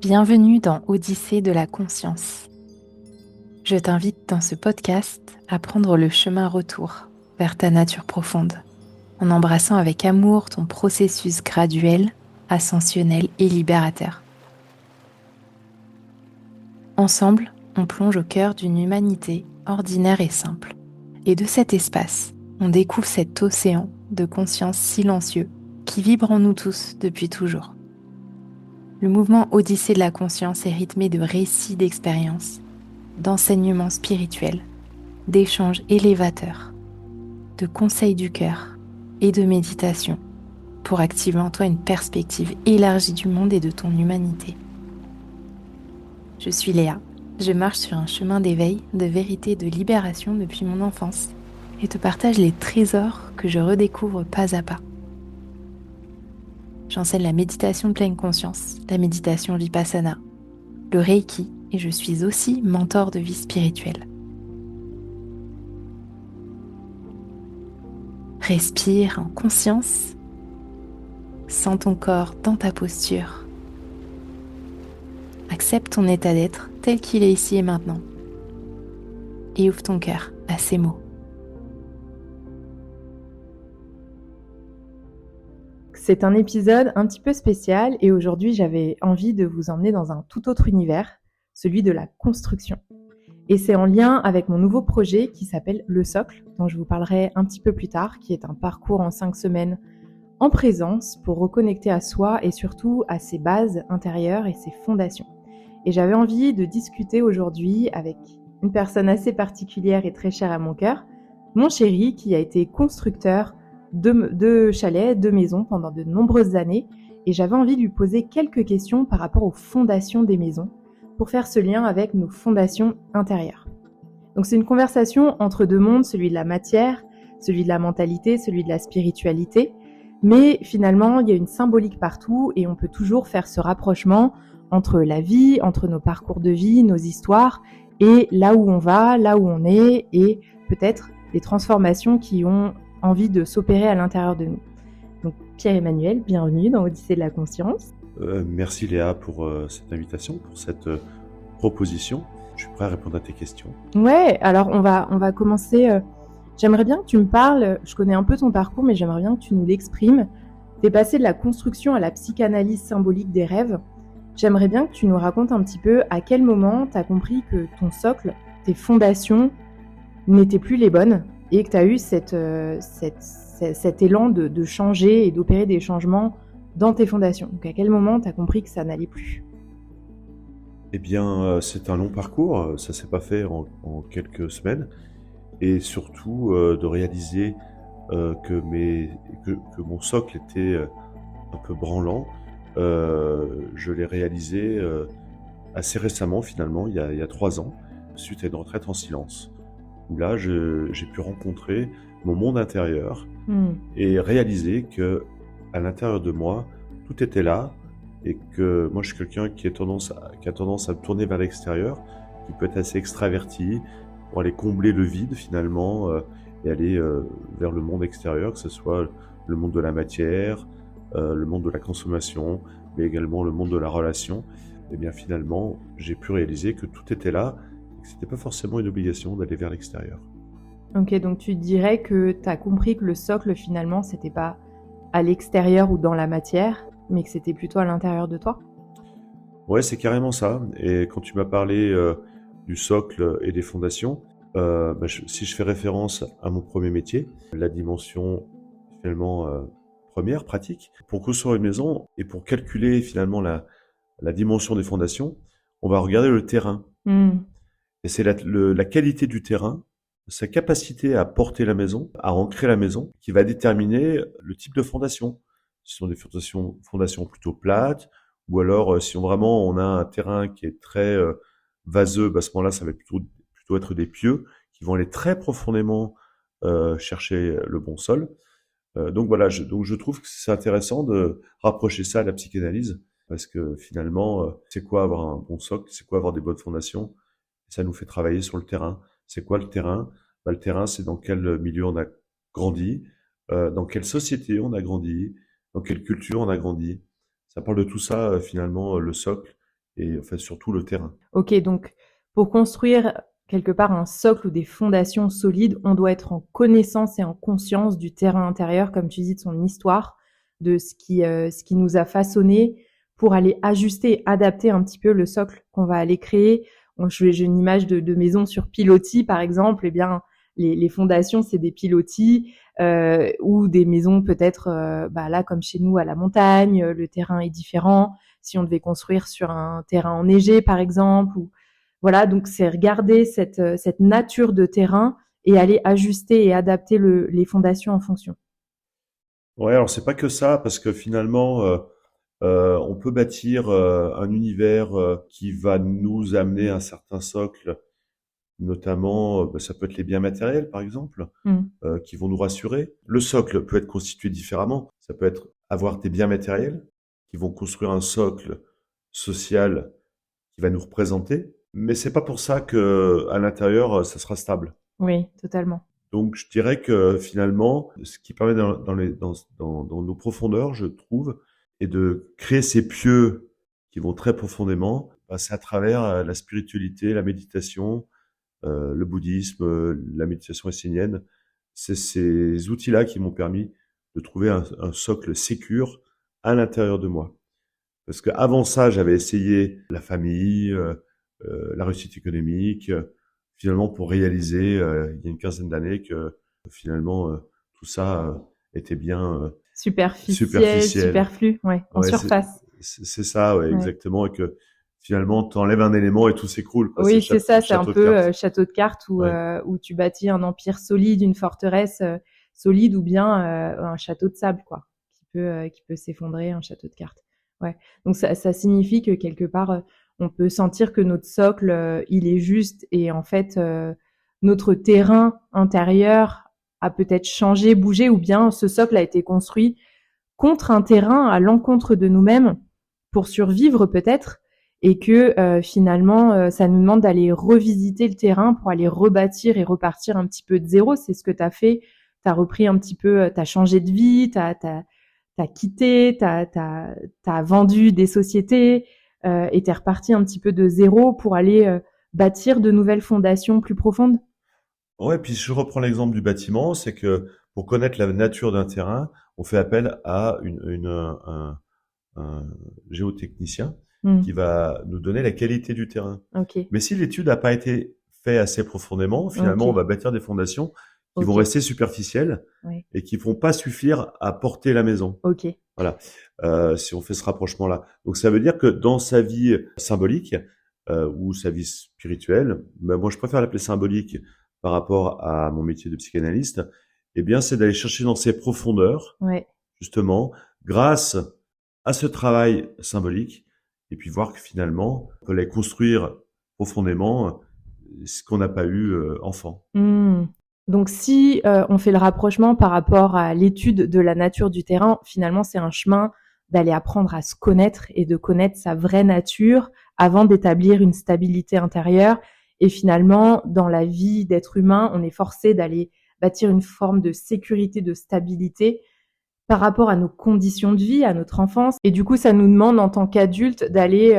Bienvenue dans Odyssée de la conscience. Je t'invite dans ce podcast à prendre le chemin retour vers ta nature profonde, en embrassant avec amour ton processus graduel, ascensionnel et libérateur. Ensemble, on plonge au cœur d'une humanité ordinaire et simple. Et de cet espace, on découvre cet océan de conscience silencieux qui vibre en nous tous depuis toujours. Le mouvement Odyssée de la conscience est rythmé de récits d'expériences, d'enseignements spirituels, d'échanges élévateurs, de conseils du cœur et de méditation pour activer en toi une perspective élargie du monde et de ton humanité. Je suis Léa, je marche sur un chemin d'éveil, de vérité et de libération depuis mon enfance et te partage les trésors que je redécouvre pas à pas. J'enseigne la méditation de pleine conscience, la méditation Vipassana, le Reiki et je suis aussi mentor de vie spirituelle. Respire en conscience, sens ton corps dans ta posture. Accepte ton état d'être tel qu'il est ici et maintenant et ouvre ton cœur à ces mots. C'est un épisode un petit peu spécial et aujourd'hui j'avais envie de vous emmener dans un tout autre univers, celui de la construction. Et c'est en lien avec mon nouveau projet qui s'appelle Le Socle, dont je vous parlerai un petit peu plus tard, qui est un parcours en 5 semaines en présence pour reconnecter à soi et surtout à ses bases intérieures et ses fondations. Et j'avais envie de discuter aujourd'hui avec une personne assez particulière et très chère à mon cœur, mon chéri qui a été constructeur de chalets, de maisons pendant de nombreuses années et j'avais envie de lui poser quelques questions par rapport aux fondations des maisons pour faire ce lien avec nos fondations intérieures. Donc c'est une conversation entre deux mondes, celui de la matière, celui de la mentalité, celui de la spiritualité, mais finalement il y a une symbolique partout et on peut toujours faire ce rapprochement entre la vie, entre nos parcours de vie, nos histoires et là où on va, là où on est et peut-être des transformations qui ont envie de s'opérer à l'intérieur de nous. Donc Pierre-Emmanuel, bienvenue dans Odyssée de la conscience. Merci Léa pour cette invitation, pour cette proposition. Je suis prêt à répondre à tes questions. Ouais, alors on va commencer. J'aimerais bien que tu me parles, je connais un peu ton parcours, mais j'aimerais bien que tu nous l'exprimes. Tu es passé de la construction à la psychanalyse symbolique des rêves. J'aimerais bien que tu nous racontes un petit peu à quel moment tu as compris que ton socle, tes fondations, n'étaient plus les bonnes et que tu as eu cet élan de changer et d'opérer des changements dans tes fondations. Donc à quel moment tu as compris que ça n'allait plus ? Eh bien, c'est un long parcours, ça s'est pas fait en quelques semaines, et surtout de réaliser que mon socle était un peu branlant. Je l'ai réalisé assez récemment, finalement, il y a 3 ans, suite à une retraite en silence, où là, j'ai pu rencontrer mon monde intérieur et réaliser que à l'intérieur de moi, tout était là, et que moi, je suis quelqu'un qui a tendance à me tourner vers l'extérieur, qui peut être assez extraverti, pour aller combler le vide, finalement, et aller vers le monde extérieur, que ce soit le monde de la matière, le monde de la consommation, mais également le monde de la relation. Et bien finalement, j'ai pu réaliser que tout était là, et que c'était pas forcément une obligation d'aller vers l'extérieur. Ok, donc tu dirais que tu as compris que le socle, finalement, c'était pas à l'extérieur ou dans la matière, mais que c'était plutôt à l'intérieur de toi ? Ouais, c'est carrément ça. Et quand tu m'as parlé du socle et des fondations, si je fais référence à mon premier métier, la dimension finalement première, pratique, pour construire une maison et pour calculer finalement la dimension des fondations, on va regarder le terrain. Et c'est la qualité du terrain, sa capacité à porter la maison, à ancrer la maison, qui va déterminer le type de fondation. Ce sont des fondations plutôt plates, ou alors si vraiment on a un terrain qui est très vaseux, à ce moment-là, ça va plutôt être des pieux qui vont aller très profondément chercher le bon sol. Donc voilà, donc je trouve que c'est intéressant de rapprocher ça à la psychanalyse, parce que finalement, c'est quoi avoir un bon socle, c'est quoi avoir des bonnes fondations, ça nous fait travailler sur le terrain. C'est quoi le terrain ? Le terrain, c'est dans quel milieu on a grandi, dans quelle société on a grandi, dans quelle culture on a grandi. Ça parle de tout ça, finalement, le socle, et en fait surtout le terrain. Ok, donc pour construire quelque part un socle ou des fondations solides, on doit être en connaissance et en conscience du terrain intérieur, comme tu dis, de son histoire, de ce qui nous a façonné pour aller ajuster, adapter un petit peu le socle qu'on va aller créer. J'ai une image de maison sur pilotis, par exemple. Eh bien, les fondations, c'est des pilotis ou des maisons peut-être, là comme chez nous à la montagne, le terrain est différent. Si on devait construire sur un terrain enneigé, par exemple, ou voilà, donc c'est regarder cette nature de terrain et aller ajuster et adapter les fondations en fonction. Ouais, alors c'est pas que ça, parce que finalement, on peut bâtir un univers qui va nous amener à un certain socle, notamment, ça peut être les biens matériels, par exemple, Mm. qui vont nous rassurer. Le socle peut être constitué différemment. Ça peut être avoir des biens matériels qui vont construire un socle social qui va nous représenter, mais c'est pas pour ça que à l'intérieur, ça sera stable. Oui, totalement. Donc, je dirais que finalement, ce qui permet dans nos profondeurs, je trouve, et de créer ces pieux qui vont très profondément, c'est à travers la spiritualité, la méditation, le bouddhisme, la méditation essénienne. C'est ces outils-là qui m'ont permis de trouver un socle sécure à l'intérieur de moi. Parce qu'avant ça, j'avais essayé la famille, la réussite économique, finalement pour réaliser, il y a une quinzaine d'années que finalement tout ça était bien Superficiel, superficiel. superflu, ouais, en Ouais, surface. c'est ça, ouais, Ouais. exactement, et que finalement t'enlèves un élément et tout s'écroule, quoi. Oui, c'est ça, c'est un château de peu cartes. château de cartes Ouais. où tu bâtis un empire solide, une forteresse solide ou bien un château de sable, quoi, qui peut s'effondrer, un château de cartes. Ouais. Donc ça signifie que quelque part, on peut sentir que notre socle, il est juste et en fait, notre terrain intérieur a peut-être changé, bougé ou bien ce socle a été construit contre un terrain à l'encontre de nous-mêmes pour survivre peut-être et que finalement ça nous demande d'aller revisiter le terrain pour aller rebâtir et repartir un petit peu de zéro. C'est ce que tu as fait. Tu as repris un petit peu, tu as changé de vie, tu as quitté, tu as vendu des sociétés et tu es reparti un petit peu de zéro pour aller bâtir de nouvelles fondations plus profondes. Ouais, puis je reprends l'exemple du bâtiment, c'est que pour connaître la nature d'un terrain, on fait appel à un géotechnicien qui Mm. va nous donner la qualité du terrain. Ok, Mais si l'étude n'a pas été faite assez profondément, finalement, on ok, va bâtir des fondations qui vont ok, rester superficielles ouais, et qui vont pas suffire à porter la maison. ok, Voilà, si on fait ce rapprochement-là. Donc ça veut dire que dans sa vie symbolique ou sa vie spirituelle, ben moi je préfère l'appeler symbolique par rapport à mon métier de psychanalyste, eh bien c'est d'aller chercher dans ses profondeurs, ouais. justement, grâce à ce travail symbolique, et puis voir que finalement, on peut les construire profondément ce qu'on n'a pas eu enfant. Mmh. Donc si, on fait le rapprochement par rapport à l'étude de la nature du terrain, finalement, c'est un chemin d'aller apprendre à se connaître et de connaître sa vraie nature avant d'établir une stabilité intérieure et finalement, dans la vie d'être humain, on est forcé d'aller bâtir une forme de sécurité, de stabilité par rapport à nos conditions de vie, à notre enfance. Et du coup, ça nous demande en tant qu'adultes d'aller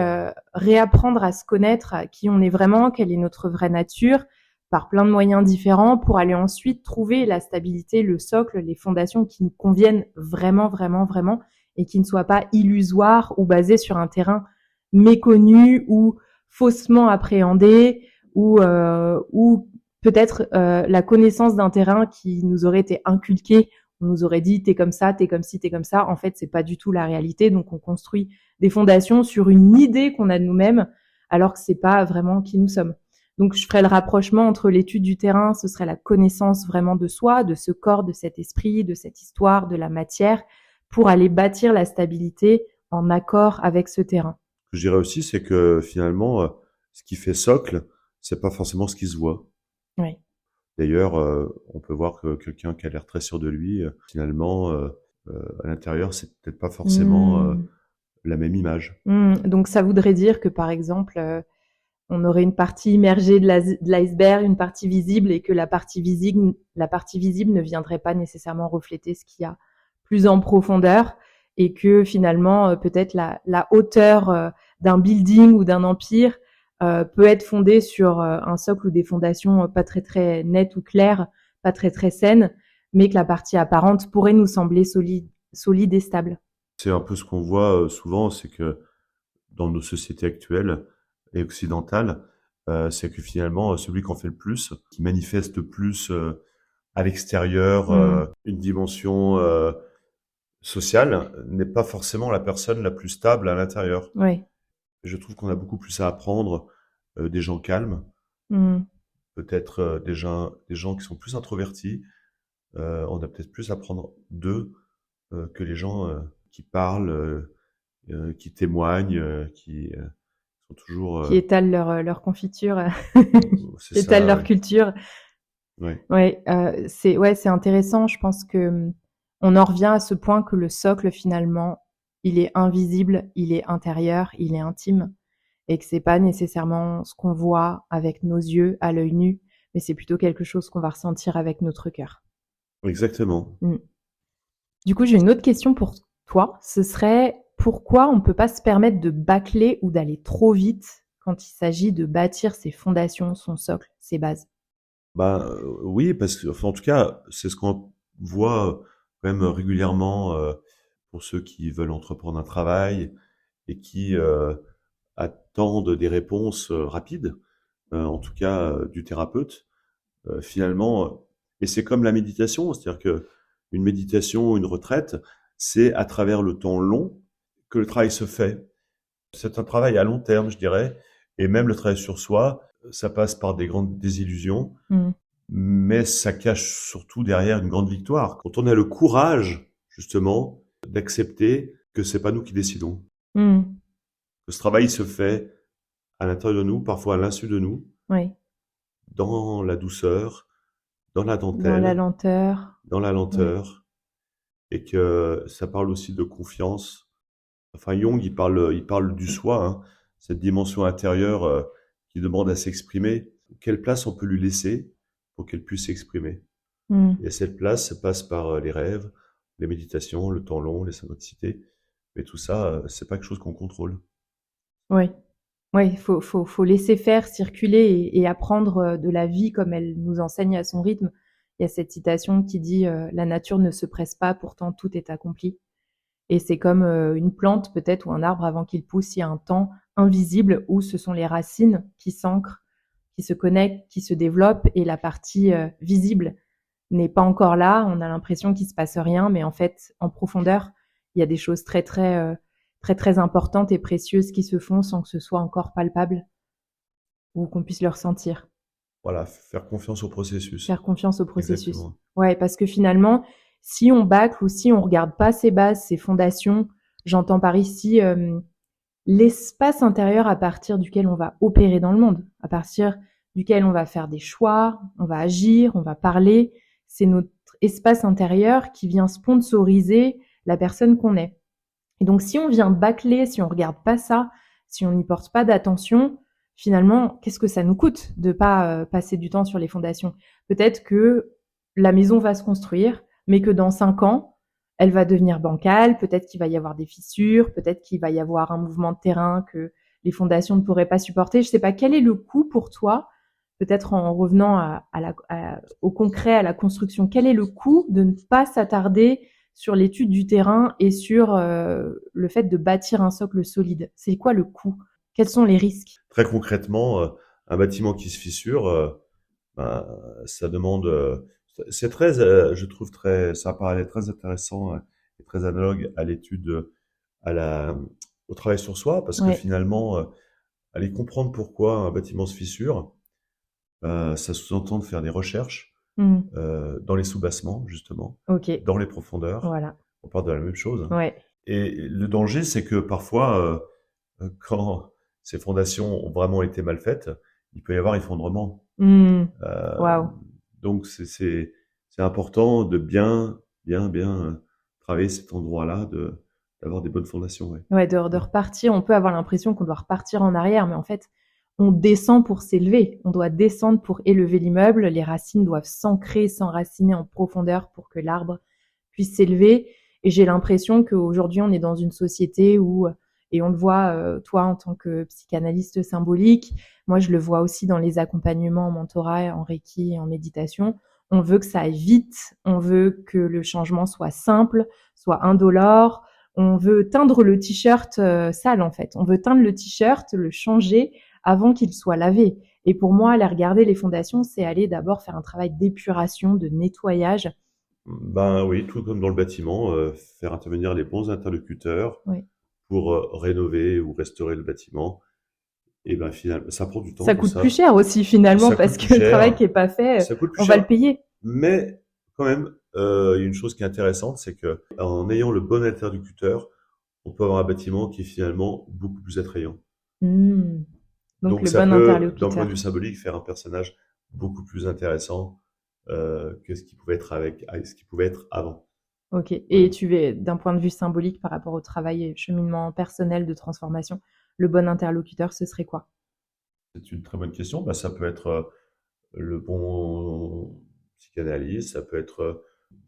réapprendre à se connaître, à qui on est vraiment, quelle est notre vraie nature, par plein de moyens différents, pour aller ensuite trouver la stabilité, le socle, les fondations qui nous conviennent vraiment, vraiment, vraiment, et qui ne soient pas illusoires ou basées sur un terrain méconnu ou faussement appréhendé ou peut-être la connaissance d'un terrain qui nous aurait été inculqué. On nous aurait dit t'es comme ça, t'es comme ci, t'es comme ça. En fait, c'est pas du tout la réalité. Donc, on construit des fondations sur une idée qu'on a de nous-mêmes, alors que c'est pas vraiment qui nous sommes. Donc, je ferais le rapprochement entre l'étude du terrain, ce serait la connaissance vraiment de soi, de ce corps, de cet esprit, de cette histoire, de la matière, pour aller bâtir la stabilité en accord avec ce terrain. Ce que je dirais aussi, c'est que finalement, ce qui fait socle, c'est pas forcément ce qui se voit. Oui. D'ailleurs, on peut voir que quelqu'un qui a l'air très sûr de lui, finalement, à l'intérieur, c'est peut-être pas forcément la même image. Donc, ça voudrait dire que, par exemple, on aurait une partie immergée de l'iceberg, une partie visible, et que la partie visible ne viendrait pas nécessairement refléter ce qu'il y a plus en profondeur, et que finalement, peut-être la hauteur d'un building ou d'un empire peut être fondée sur un socle ou des fondations pas très très nettes ou claires, pas très très saines, mais que la partie apparente pourrait nous sembler solide et stable. C'est un peu ce qu'on voit souvent, c'est que dans nos sociétés actuelles et occidentales, c'est que finalement, celui qui en fait le plus, qui manifeste le plus à l'extérieur une dimension sociale, n'est pas forcément la personne la plus stable à l'intérieur. Oui. Je trouve qu'on a beaucoup plus à apprendre des gens calmes, peut-être des gens qui sont plus introvertis. On a peut-être plus à apprendre d'eux que les gens qui parlent, qui témoignent, qui sont toujours... Qui étalent leur confiture, c'est qui étalent ça, leur ouais. culture. Ouais. Ouais, c'est intéressant. Je pense que on en revient à ce point que le socle, finalement, il est invisible, il est intérieur, il est intime, et que c'est pas nécessairement ce qu'on voit avec nos yeux à l'œil nu, mais c'est plutôt quelque chose qu'on va ressentir avec notre cœur. Exactement. Du coup, j'ai une autre question pour toi. Ce serait pourquoi on ne peut pas se permettre de bâcler ou d'aller trop vite quand il s'agit de bâtir ses fondations, son socle, ses bases? Oui, parce que, enfin, en tout cas, c'est ce qu'on voit quand même régulièrement pour ceux qui veulent entreprendre un travail et qui attendent des réponses rapides, en tout cas du thérapeute. Finalement, et c'est comme la méditation, c'est-à-dire que une méditation, une retraite, c'est à travers le temps long que le travail se fait. C'est un travail à long terme, je dirais, et même le travail sur soi, ça passe par des grandes désillusions, mais ça cache surtout derrière une grande victoire. Quand on a le courage, justement, d'accepter que c'est pas nous qui décidons, que ce travail se fait à l'intérieur de nous, parfois à l'insu de nous, Oui. dans la douceur, dans la Dans dentelle, la lenteur. dans la lenteur, et que ça parle aussi de confiance. Enfin, Jung, il parle du soi, hein, cette dimension intérieure qui demande à s'exprimer. Quelle place on peut lui laisser pour qu'elle puisse s'exprimer? Et cette place, ça passe par les rêves, les méditations, le temps long, les synchronicités. Mais tout ça, c'est pas quelque chose qu'on contrôle. Oui. Oui, il faut laisser faire, circuler et apprendre de la vie comme elle nous enseigne à son rythme. Il y a cette citation qui dit la nature ne se presse pas, pourtant tout est accompli. Et c'est comme une plante peut-être ou un arbre avant qu'il pousse, il y a un temps invisible où ce sont les racines qui s'ancrent, qui se connectent, qui se développent et la partie visible n'est pas encore là. On a l'impression qu'il se passe rien, mais en fait, en profondeur, il y a des choses très très importantes et précieuses qui se font sans que ce soit encore palpable ou qu'on puisse le ressentir. Voilà, faire confiance au processus. Faire confiance au processus. Exactement. Ouais, parce que finalement, si on bâcle ou si on regarde pas ses bases, ses fondations, j'entends par ici l'espace intérieur à partir duquel on va opérer dans le monde, à partir duquel on va faire des choix, on va agir, on va parler. C'est notre espace intérieur qui vient sponsoriser la personne qu'on est. Et donc, si on vient bâcler, si on regarde pas ça, si on n'y porte pas d'attention, finalement, qu'est-ce que ça nous coûte de pas passer du temps sur les fondations? Peut-être que la maison va se construire, mais que dans 5 ans, elle va devenir bancale, peut-être qu'il va y avoir des fissures, peut-être qu'il va y avoir un mouvement de terrain que les fondations ne pourraient pas supporter. Je sais pas, quel est le coût pour toi, peut-être en revenant au concret, à la construction, quel est le coût de ne pas s'attarder sur l'étude du terrain et sur le fait de bâtir un socle solide? C'est quoi le coût? Quels sont les risques? Très concrètement, un bâtiment qui se fissure, ça demande... c'est très, je trouve c'est un parallèle très intéressant et très analogue à l'étude, au travail sur soi, parce que finalement, aller comprendre pourquoi un bâtiment se fissure, ça sous-entend de faire des recherches dans les soubassements, justement, dans les profondeurs. Voilà. On parle de la même chose. Ouais. Et le danger, c'est que parfois, quand ces fondations ont vraiment été mal faites, il peut y avoir effondrement. Waouh. Donc c'est important de bien travailler cet endroit-là, d'avoir des bonnes fondations. Ouais, de repartir. On peut avoir l'impression qu'on doit repartir en arrière, mais en fait, on descend pour s'élever. On doit descendre pour élever l'immeuble. Les racines doivent s'ancrer, s'enraciner en profondeur pour que l'arbre puisse s'élever. Et j'ai l'impression qu'aujourd'hui, on est dans une société où Et on le voit, toi, en tant que psychanalyste symbolique, moi, je le vois aussi dans les accompagnements en mentorat, en Reiki et en méditation. On veut que ça aille vite, on veut que le changement soit simple, soit indolore. On veut teindre le t-shirt sale, en fait. On veut teindre le t-shirt, le changer avant qu'il soit lavé. Et pour moi, aller regarder les fondations, c'est aller d'abord faire un travail d'épuration, de nettoyage. Ben oui, tout comme dans le bâtiment, faire intervenir les bons interlocuteurs Oui. pour rénover ou restaurer le bâtiment. Et ben finalement, ça prend du temps Ça tout coûte ça. plus cher aussi, finalement, Ça parce coûte plus que le travail cher. qui est pas fait, Ça coûte plus on va le cher. payer. Mais quand même, il y a une chose qui est intéressante, c'est que en ayant le bon interlocuteur, on peut avoir un bâtiment qui est finalement beaucoup plus attrayant. Mmh. Donc Donc le ça bon peut, d'un point de vue interlocuteur. symbolique, faire un personnage beaucoup plus intéressant que ce qui pouvait être ce qui pouvait être avant. Ok. Et Voilà. tu veux, d'un point de vue symbolique par rapport au travail et cheminement personnel de transformation, le bon interlocuteur, ce serait quoi? C'est une très bonne question. Bah, ça peut être le bon psychanalyste, ça peut être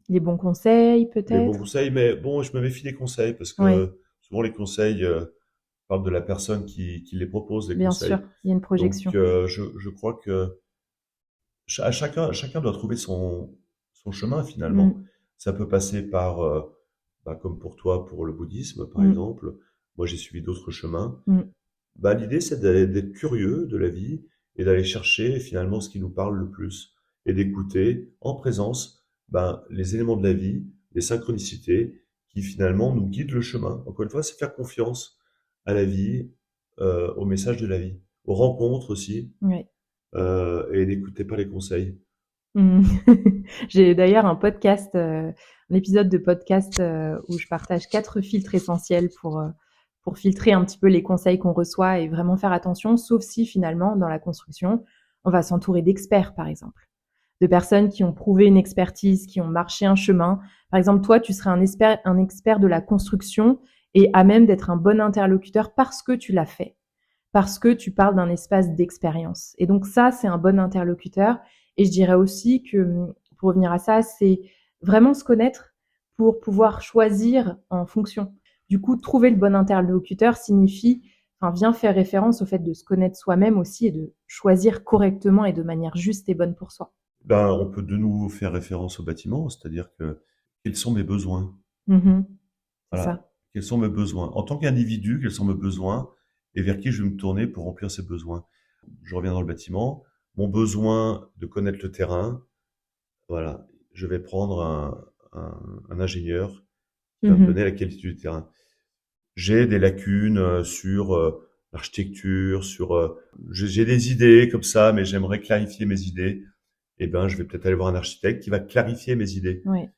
Les bons conseils, les bons peut-être? conseils, mais bon, je me méfie des conseils parce Oui, que souvent les conseils parlent de la personne qui les propose, les bien sûr. conseils. Il y a une Donc, projection. je crois que chacun doit trouver son chemin finalement. Mmh. Ça peut passer par, bah, comme pour toi, pour le bouddhisme par Mmh. exemple. Moi, j'ai suivi d'autres chemins. Mmh. Bah, l'idée, c'est d'être curieux de la vie et d'aller chercher finalement ce qui nous parle le plus et d'écouter en présence ben, les éléments de la vie, les synchronicités qui finalement nous guident le chemin. Encore une fois, c'est faire confiance à la vie, au message de la vie, aux rencontres aussi, Ouais. et n'écoutez pas les conseils. Mmh. J'ai d'ailleurs un podcast, un épisode de podcast où je partage 4 filtres essentiels pour filtrer un petit peu les conseils qu'on reçoit et vraiment faire attention, sauf si finalement, dans la construction, on va s'entourer d'experts, par exemple, de personnes qui ont prouvé une expertise, qui ont marché un chemin. Par exemple, toi, tu serais un expert de la construction et à même d'être un bon interlocuteur parce que tu l'as fait, parce que tu parles d'un espace d'expérience. Et donc ça, c'est un bon interlocuteur. Et je dirais aussi que, pour revenir à ça, c'est vraiment se connaître pour pouvoir choisir en fonction. Du coup, trouver le bon interlocuteur signifie, enfin, vient faire référence au fait de se connaître soi-même aussi et de choisir correctement et de manière juste et bonne pour soi. Ben, on peut de nouveau faire référence au bâtiment, c'est-à-dire que quels sont mes besoins? Mmh. C'est Voilà. ça. Quels sont mes besoins? En tant qu'individu, quels sont mes besoins et vers qui je vais me tourner pour remplir ces besoins? Je reviens dans le bâtiment. Mon besoin de connaître le terrain, voilà. Je vais prendre un ingénieur qui va me Mmh. donner la qualité du terrain. J'ai des lacunes sur l'architecture, sur j'ai des idées comme ça, mais j'aimerais clarifier mes idées. Eh ben, je vais peut-être aller voir un architecte qui va clarifier mes idées. Ouais.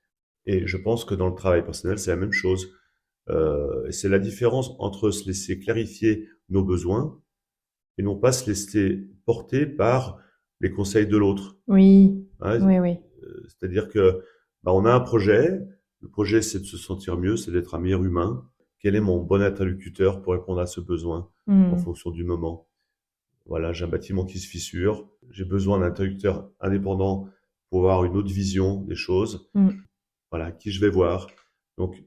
Et je pense que dans le travail personnel, c'est la même chose. C'est la différence entre se laisser clarifier nos besoins et non pas se laisser porter par les conseils de l'autre. Oui. Hein, Oui, oui. c'est-à-dire que bah, on a un projet. Le projet, c'est de se sentir mieux, c'est d'être un meilleur humain. Quel est mon bon interlocuteur pour répondre à ce besoin en Mmh. fonction du moment? Voilà, j'ai un bâtiment qui se fissure. J'ai besoin d'un interlocuteur indépendant pour avoir une autre vision des choses. Mmh. Voilà, qui je vais voir. Donc,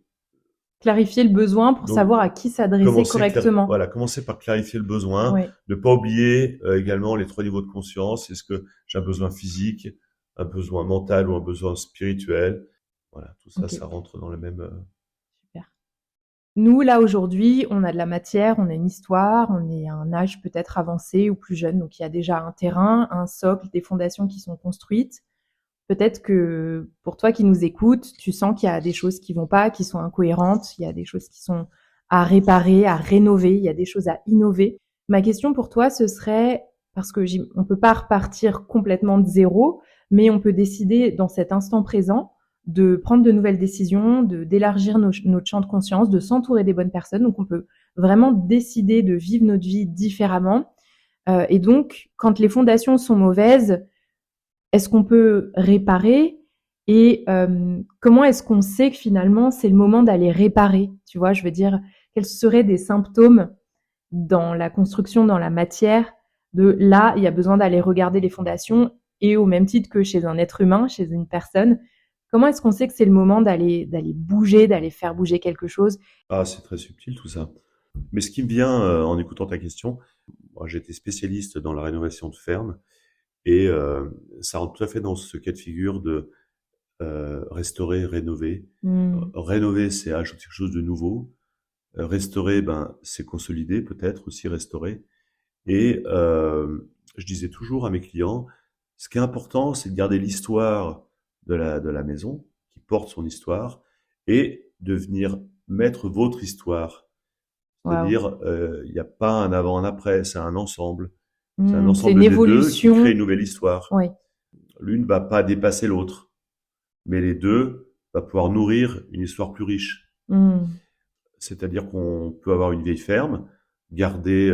Clarifier le besoin pour donc savoir à qui s'adresser correctement. voilà, commencer par clarifier le besoin, Oui. ne pas oublier également les 3 niveaux de conscience. Est-ce que j'ai un besoin physique, un besoin mental ou un besoin spirituel? Voilà, tout ça, Ok. ça rentre dans le même. Super. Nous, là, aujourd'hui, on a de la matière, on a une histoire, on est à un âge peut-être avancé ou plus jeune, donc il y a déjà un terrain, un socle, des fondations qui sont construites. Peut-être que pour toi qui nous écoutes, tu sens qu'il y a des choses qui vont pas, qui sont incohérentes, il y a des choses qui sont à réparer, à rénover, il y a des choses à innover. Ma question pour toi, ce serait, parce que on peut pas repartir complètement de zéro, mais on peut décider dans cet instant présent de prendre de nouvelles décisions, d'élargir notre champ de conscience, de s'entourer des bonnes personnes. Donc on peut vraiment décider de vivre notre vie différemment. Et donc, quand les fondations sont mauvaises, est-ce qu'on peut réparer et comment est-ce qu'on sait que finalement c'est le moment d'aller réparer? Tu vois, je veux dire, quels seraient des symptômes dans la construction, dans la matière, de là, il y a besoin d'aller regarder les fondations et au même titre que chez un être humain, chez une personne, comment est-ce qu'on sait que c'est le moment d'aller bouger, d'aller faire bouger quelque chose? Ah, c'est très subtil tout ça. Mais ce qui me vient en écoutant ta question, moi j'ai été spécialiste dans la rénovation de ferme et ça rentre tout à fait dans ce cas de figure de restaurer, rénover. Rénover, c'est ajouter quelque chose de nouveau. Restaurer, ben, c'est consolider peut-être aussi restaurer. Et je disais toujours à mes clients, ce qui est important, c'est de garder l'histoire de la maison, qui porte son histoire, et de venir mettre votre histoire. Waouh. C'est-à-dire, il n'y a pas un avant, un après, c'est un ensemble. C'est un C'est ensemble une des deux qui crée évolution. une nouvelle histoire. Oui. L'une va pas dépasser l'autre, mais les deux va pouvoir nourrir une histoire plus riche. Mm. C'est-à-dire qu'on peut avoir une vieille ferme, garder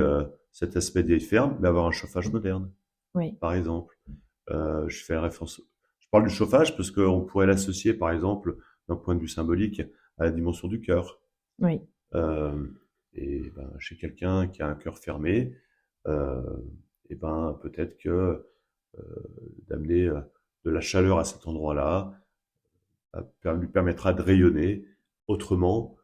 cet aspect de vieille ferme, mais avoir un chauffage moderne, Oui. par exemple. Je fais référence. Je parle du chauffage parce qu'on pourrait l'associer, par exemple, d'un point de vue symbolique, à la dimension du cœur. Oui. Euh, et ben, chez quelqu'un qui a un cœur fermé, euh, et ben peut-être que d'amener de la chaleur à cet endroit-là lui permettra de rayonner autrement.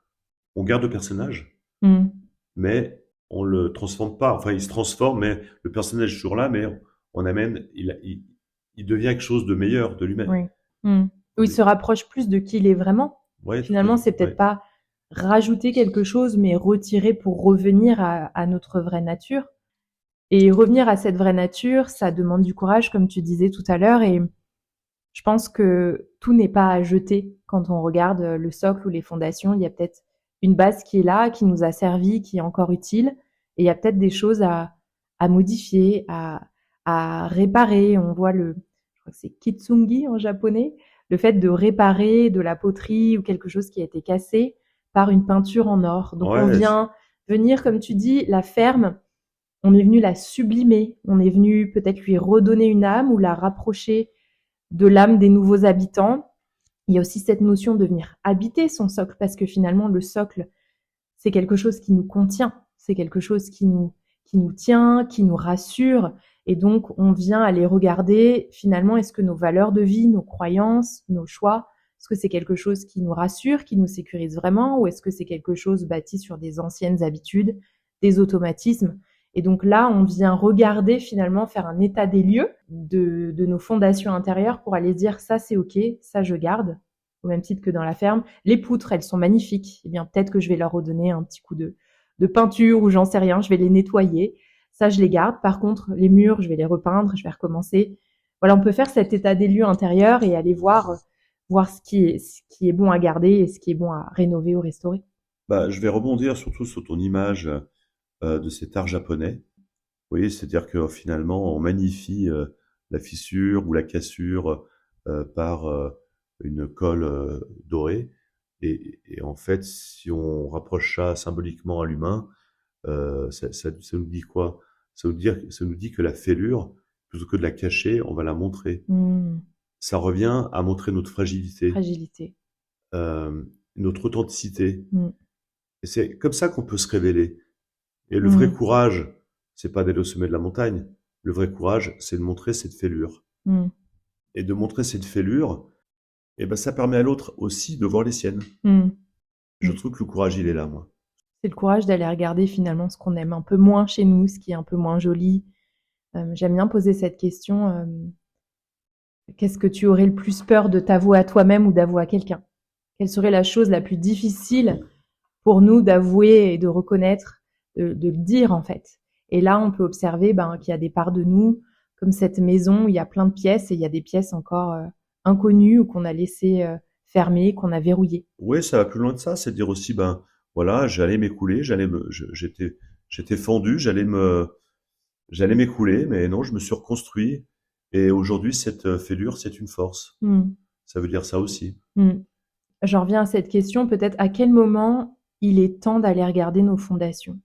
On garde le personnage, Mm. mais on le transforme pas. Enfin, il se transforme, mais le personnage est toujours là, mais on amène, il devient quelque chose de meilleur de lui-même. Oui. Mm. Où il se rapproche plus de qui il est vraiment. Ouais, Finalement, c'est peut-être ouais. pas rajouter quelque chose, mais retirer pour revenir à notre vraie nature. Et revenir à cette vraie nature, ça demande du courage, comme tu disais tout à l'heure. Et je pense que tout n'est pas à jeter quand on regarde le socle ou les fondations. Il y a peut-être une base qui est là, qui nous a servi, qui est encore utile. Et il y a peut-être des choses à modifier, à réparer. On voit je crois que c'est kitsungi en japonais, le fait de réparer de la poterie ou quelque chose qui a été cassé par une peinture en or. Donc on Ouais, vient venir, comme tu dis, la ferme, on est venu la sublimer, on est venu peut-être lui redonner une âme ou la rapprocher de l'âme des nouveaux habitants. Il y a aussi cette notion de venir habiter son socle, parce que finalement, le socle, c'est quelque chose qui nous contient, c'est quelque chose qui nous tient, qui nous rassure. Et donc, on vient aller regarder, finalement, est-ce que nos valeurs de vie, nos croyances, nos choix, est-ce que c'est quelque chose qui nous rassure, qui nous sécurise vraiment, ou est-ce que c'est quelque chose bâti sur des anciennes habitudes, des automatismes? Et donc là, on vient regarder finalement, faire un état des lieux de nos fondations intérieures pour aller dire ça c'est ok, ça je garde, au même titre que dans la ferme. Les poutres, elles sont magnifiques. Eh bien, peut-être que je vais leur redonner un petit coup de peinture ou j'en sais rien, je vais les nettoyer. Ça, je les garde. Par contre, les murs, je vais les repeindre, je vais recommencer. Voilà, on peut faire cet état des lieux intérieur et aller voir ce qui est bon à garder et ce qui est bon à rénover ou restaurer. bah, je vais rebondir surtout sur ton image de cet art japonais. Oui, c'est-à-dire que finalement, on magnifie la fissure ou la cassure par une colle dorée. Et en fait, si on rapproche ça symboliquement à l'humain, ça nous dit quoi? Ça nous dit que la fêlure, plutôt que de la cacher, on va la montrer. Ça revient à montrer notre fragilité, Fragilité. euh, notre authenticité. Mm. Et c'est comme ça qu'on peut se révéler. Et le vrai Mm. courage, c'est pas d'aller au sommet de la montagne. Le vrai courage, c'est de montrer cette fêlure. Mm. Et de montrer cette fêlure, eh ben, ça permet à l'autre aussi de voir les siennes. Mm. Je Mm. trouve que le courage, il est là, moi. C'est le courage d'aller regarder finalement ce qu'on aime un peu moins chez nous, ce qui est un peu moins joli. J'aime bien poser cette question. Qu'est-ce que tu aurais le plus peur de t'avouer à toi-même ou d'avouer à quelqu'un? Quelle serait la chose la plus difficile pour nous d'avouer et de reconnaître, de le dire en fait? Et là, on peut observer qu'il y a des parts de nous, comme cette maison où il y a plein de pièces et il y a des pièces encore inconnues ou qu'on a laissé fermées, qu'on a verrouillées. Oui, ça va plus loin de ça. C'est de dire aussi, ben, voilà, j'allais m'écouler, j'étais fendu, j'allais m'écouler, mais non, je me suis reconstruit. Et aujourd'hui, cette fêlure, c'est une force. Mm. Ça veut dire ça aussi. Mm. J'en reviens à cette question, peut-être à quel moment il est temps d'aller regarder nos fondations?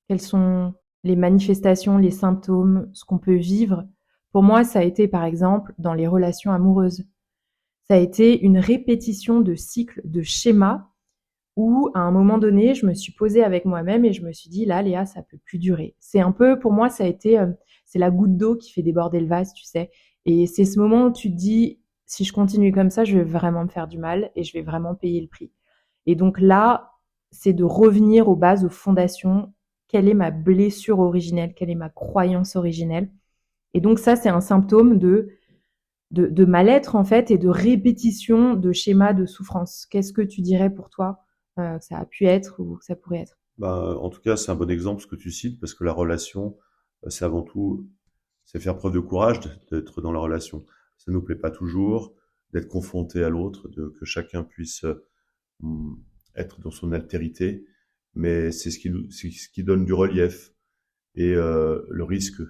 Quelles sont les manifestations, les symptômes, ce qu'on peut vivre? Pour moi, ça a été par exemple dans les relations amoureuses. Ça a été une répétition de cycles, de schémas où à un moment donné, je me suis posée avec moi-même et je me suis dit là, Léa, ça peut plus durer. C'est un peu, pour moi, ça a été, c'est la goutte d'eau qui fait déborder le vase, tu sais. Et c'est ce moment où tu te dis, si je continue comme ça, je vais vraiment me faire du mal et je vais vraiment payer le prix. Et donc là, c'est de revenir aux bases, aux fondations. Quelle est ma blessure originelle? Quelle est ma croyance originelle? Et donc ça, c'est un symptôme de mal-être, en fait, et de répétition de schémas de souffrance. Qu'est-ce que tu dirais pour toi que ça a pu être ou que ça pourrait être? En tout cas, c'est un bon exemple ce que tu cites, parce que la relation, c'est avant tout, c'est faire preuve de courage d'être dans la relation. Ça nous plaît pas toujours, d'être confronté à l'autre, que chacun puisse mm, être dans son altérité, mais c'est ce qui donne du relief. Et le risque,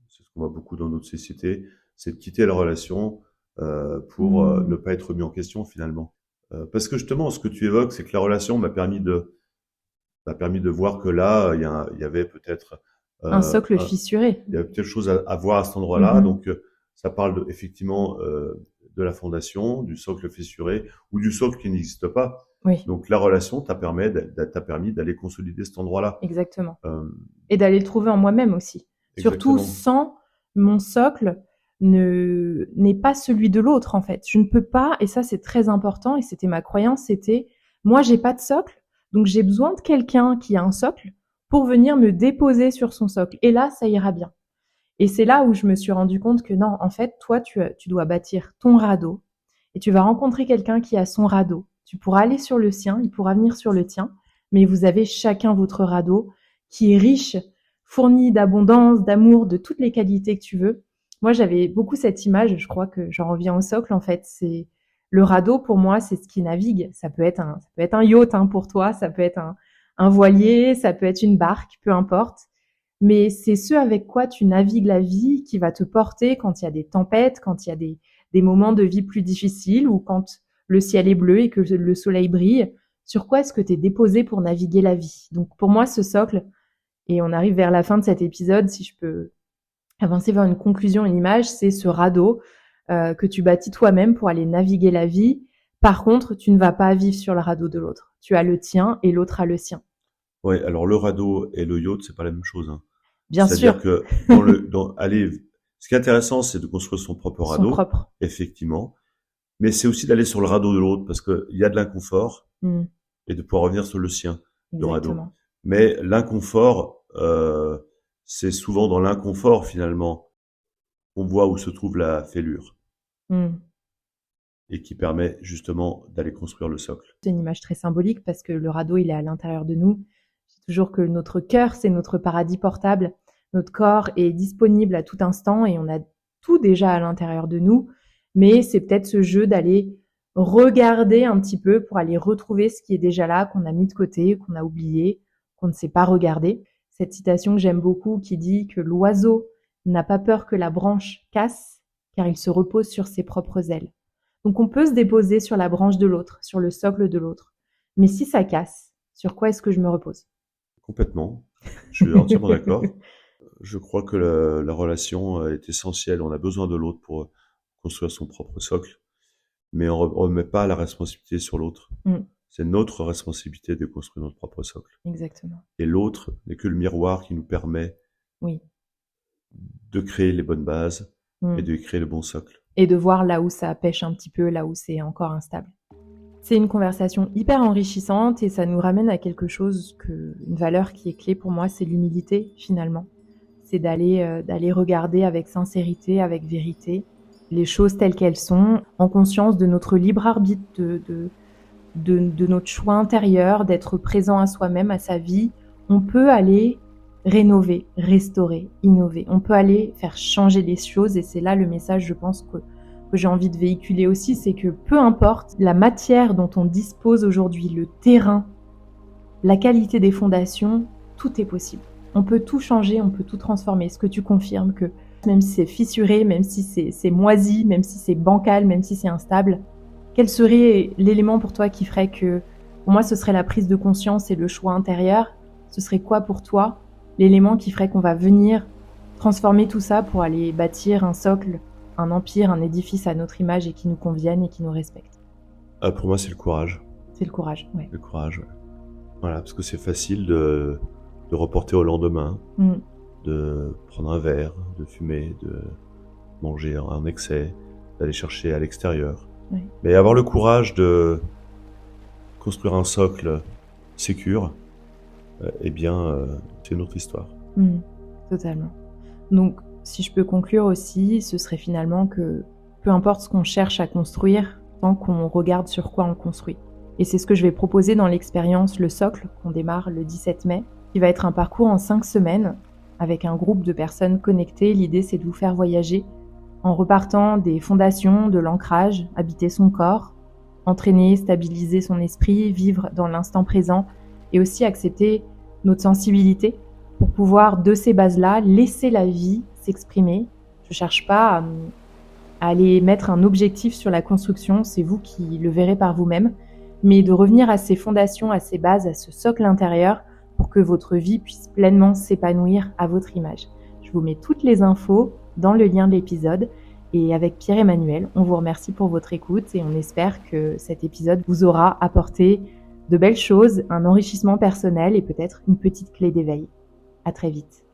c'est ce qu'on voit beaucoup dans notre société, c'est de quitter la relation pour ne pas être mis en question finalement. Parce que justement, ce que tu évoques, c'est que la relation m'a permis de voir que là, il y avait peut-être Un socle fissuré. il y avait peut-être chose à voir à cet endroit-là. Mhm. Donc, ça parle effectivement de la fondation, du socle fissuré ou du socle qui n'existe pas. Oui, Donc, la relation t'a permis d'aller consolider cet endroit-là. exactement. Euh, Et d'aller le trouver en moi-même aussi. Surtout exactement. sans mon socle n'est pas celui de l'autre, en fait. Je ne peux pas, et ça c'est très important, et c'était ma croyance, c'était moi j'ai pas de socle, donc j'ai besoin de quelqu'un qui a un socle pour venir me déposer sur son socle. Et là, ça ira bien. Et c'est là où je me suis rendu compte que non, en fait, toi, tu dois bâtir ton radeau, et tu vas rencontrer quelqu'un qui a son radeau. Tu pourras aller sur le sien, il pourra venir sur le tien, mais vous avez chacun votre radeau qui est riche, fourni d'abondance, d'amour, de toutes les qualités que tu veux. Moi, j'avais beaucoup cette image, je crois que j'en reviens au socle, en fait. C'est le radeau, pour moi, c'est ce qui navigue. Ça peut être un yacht pour toi, ça peut être un voilier, ça peut être une barque, peu importe. Mais c'est ce avec quoi tu navigues la vie qui va te porter quand il y a des tempêtes, quand il y a des moments de vie plus difficiles ou quand le ciel est bleu et que le soleil brille. Sur quoi est-ce que tu es déposé pour naviguer la vie? Donc pour moi, ce socle, et on arrive vers la fin de cet épisode, si je peux avancer vers une conclusion, une image, c'est ce radeau que tu bâtis toi-même pour aller naviguer la vie. Par contre, tu ne vas pas vivre sur le radeau de l'autre. Tu as le tien et l'autre a le sien. Ouais, alors le radeau et le yacht, c'est pas la même chose, hein. Bien C'est-à-dire sûr, que ce qui est intéressant, c'est de construire son propre son radeau, propre. effectivement, mais c'est aussi d'aller sur le radeau de l'autre parce qu'il y a de l'inconfort et de pouvoir revenir sur le sien, le radeau. Exactement. Mais l'inconfort, c'est souvent dans l'inconfort finalement qu'on voit où se trouve la fêlure Mm. et qui permet justement d'aller construire le socle. C'est une image très symbolique parce que le radeau, il est à l'intérieur de nous. Je dis toujours que notre cœur, c'est notre paradis portable. Notre corps est disponible à tout instant et on a tout déjà à l'intérieur de nous. Mais c'est peut-être ce jeu d'aller regarder un petit peu pour aller retrouver ce qui est déjà là, qu'on a mis de côté, qu'on a oublié, qu'on ne sait pas regarder. Cette citation que j'aime beaucoup qui dit que l'oiseau n'a pas peur que la branche casse car il se repose sur ses propres ailes. Donc on peut se déposer sur la branche de l'autre, sur le socle de l'autre. Mais si ça casse, sur quoi est-ce que je me repose? Complètement. Je suis entièrement d'accord. Je crois que la relation est essentielle. On a besoin de l'autre pour construire son propre socle, mais on remet pas la responsabilité sur l'autre. Mm. C'est notre responsabilité de construire notre propre socle. Exactement. Et l'autre n'est que le miroir qui nous permet Oui. de créer les bonnes bases Mm. et de créer le bon socle. Et de voir là où ça pêche un petit peu, là où c'est encore instable. C'est une conversation hyper enrichissante et ça nous ramène à quelque chose, une valeur qui est clé pour moi, c'est l'humilité finalement. C'est d'aller regarder avec sincérité, avec vérité, les choses telles qu'elles sont, en conscience de notre libre arbitre, de notre choix intérieur, d'être présent à soi-même, à sa vie. On peut aller rénover, restaurer, innover. On peut aller faire changer les choses et c'est là le message, je pense, que j'ai envie de véhiculer aussi, c'est que peu importe la matière dont on dispose aujourd'hui, le terrain, la qualité des fondations, tout est possible. On peut tout changer, on peut tout transformer. Est-ce que tu confirmes que même si c'est fissuré, même si c'est moisi, même si c'est bancal, même si c'est instable, quel serait l'élément pour toi qui ferait que, pour moi, ce serait la prise de conscience et le choix intérieur? Ce serait quoi pour toi l'élément qui ferait qu'on va venir transformer tout ça pour aller bâtir un socle, un empire, un édifice à notre image et qui nous convienne et qui nous respecte? Pour moi, c'est le courage. C'est le courage, ouais. Le courage, ouais. Voilà, parce que c'est facile de reporter au lendemain, de prendre un verre, de fumer, de manger en excès, d'aller chercher à l'extérieur. Oui. Mais avoir le courage de construire un socle sécure, eh bien, c'est une autre histoire. Totalement. Donc, si je peux conclure aussi, ce serait finalement que peu importe ce qu'on cherche à construire, tant qu'on regarde sur quoi on construit. Et c'est ce que je vais proposer dans l'expérience Le Socle, qu'on démarre le 17 mai, qui va être un parcours en 5 semaines, avec un groupe de personnes connectées. L'idée, c'est de vous faire voyager en repartant des fondations, de l'ancrage, habiter son corps, entraîner, stabiliser son esprit, vivre dans l'instant présent et aussi accepter notre sensibilité pour pouvoir, de ces bases-là, laisser la vie s'exprimer. Je ne cherche pas à aller mettre un objectif sur la construction, c'est vous qui le verrez par vous-même, mais de revenir à ces fondations, à ces bases, à ce socle intérieur pour que votre vie puisse pleinement s'épanouir à votre image. Je vous mets toutes les infos dans le lien de l'épisode. Et avec Pierre-Emmanuel, on vous remercie pour votre écoute et on espère que cet épisode vous aura apporté de belles choses, un enrichissement personnel et peut-être une petite clé d'éveil. À très vite.